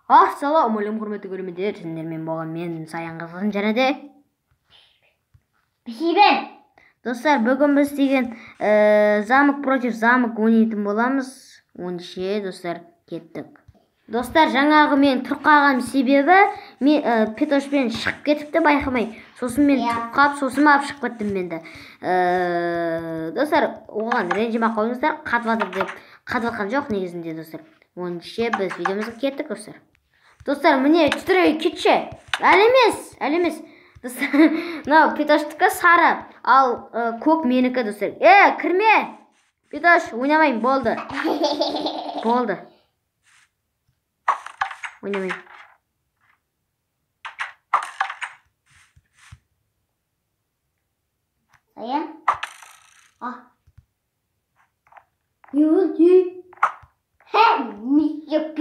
Ассалаумағалейкум құрметті көрермендер, сіздермен болған мен Саян Қызғын және де Бейбен. Достар, бүгін біз деген замок против замок ойнайтын боламыз. Онше достар кеттік. Достар, жаңағы мен тұрып қалған себебі мен петошпен шығып кетіпті байқамай. Сосын мен тұрып қалып, сосын алып шығып кеттім менді. Достар, оған ренжіме қойыңыздар, қатып деп қатыватқан жоқ негізінде достар. Онше біз видеомызға кеттік достар. Достар, міне түсірей кетші. Әлемес. Достар, мынау петоштікі сары, ал көк менікі достар. Кірме! Петош, ойнамайын, болды. Ойнамайын. Саян? Юлди. Мишек.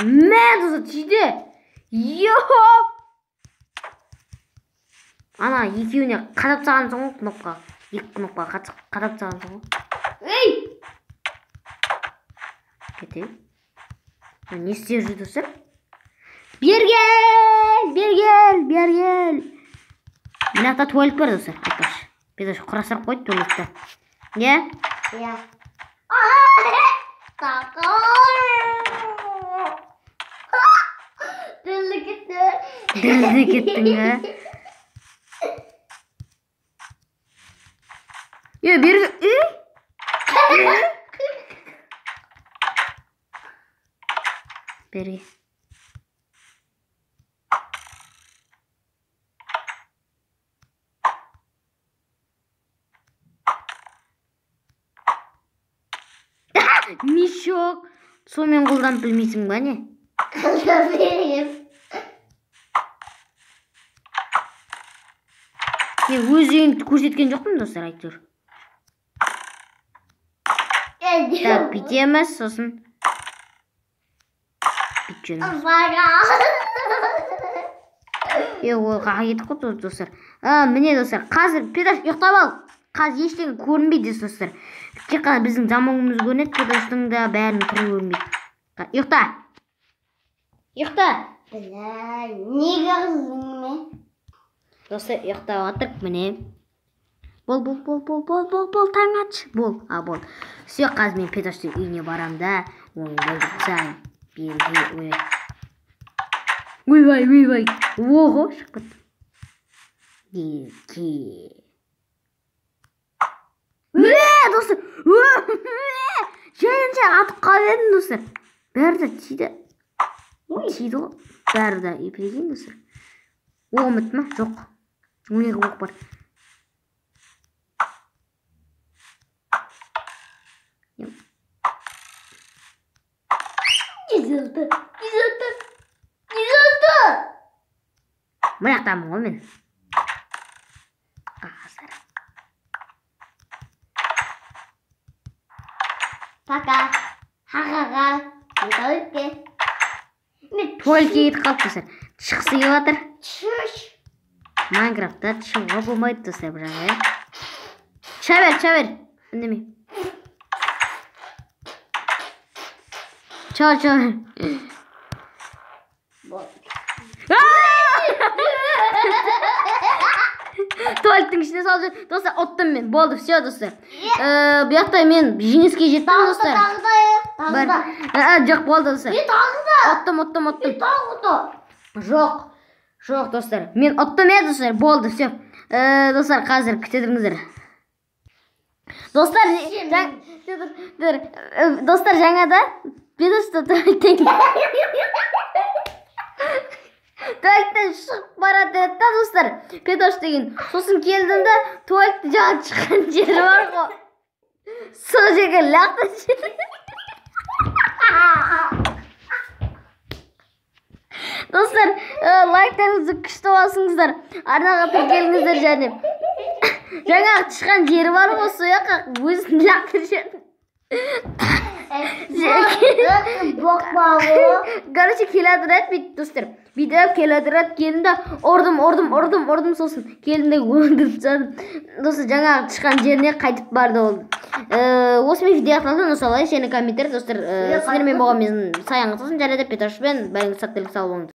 Достар, тиді. Ана, екеуіне қадап саған соң кнопқа. Екі кнопқа қадап саған соң. Кетейін. Не істеп жүр достар? Бергел! Мынақта туалет бар достар. Петош құрастырып қойды туалетті. Ділді кеттің, Берге. Мешок. Сонымен қолданып білмейсің ба не? Мен өзіңді көрсеткен жоқпын достар, айтыр. Так, бүйтеміз, сосын бүйтеміз. Ол қаға кетіп қой достар. Міне достар, қазір Петош ұйықтап ал. Қазір ештеңе көрінбейді достар. Тек қана біздің заманымыз көрінеді, Петоштың да бәрінің түрі көрінбейді. Ұйықта. Неге қызыңме? Достар, ұйықтап атырып, міне. Бол, таң атшы. Бол. Все, қазір мен Петоштың үйіне барам да, оны болдықсам. Берге, ойбай. Оғо, шықпыт. Деке. Достар, жайын атып қалып достар. Бәрі да тиді. Тиді ғой. Бәрі да епілеген достар. Оғы мүтті ма? Жоқ. 12 оқ бар. Изылды. Мынақтамын ғой мен. Пока. Ха-ха-ха. Туалетке. Туалетке кетіп қалып достар. Шықсы келіп жатыр. Майнкрафтта шығуға болмайды достар бірақ, Чабер. Үндеме. Чабер. Туалеттің ішіне салып жүр. Достар, оттым мен. Болды, все достар. Бұяқтай мен жеңіске жеттім достар. Жоқ, болды достар. Оттым. Жоқ достар. Мен оттым достар. Болды, все. Достар, қазір күтедіңіздер. Достар, жаңада Петошты туалеттен шығып барады еді да достар. Петош деген. Сосын келдім да туалетті жаңа шыққан жері бар ғой. Сол жерге лақты жері. Достар, лайктарыңызды күшті басыңыздар. Арнаға тіркеліңіздер және. Жаңа шыққан жері бар ғой, сояққа өзін лақты жері. Короче, келатырады бүйтіп достар. Бүйтіп келатырады, келдім да ұрдым сосын. Келдім де өндіріп тастадым. Достар, жаңағы тышқан жеріне қайтып барды ол. Осымен видео аяқталды. Осылай сені комментарий достар. Сіздермен болған менің саяңғы сосын жарайды Петашпен бәріңіз сәттілік сау болыңыз.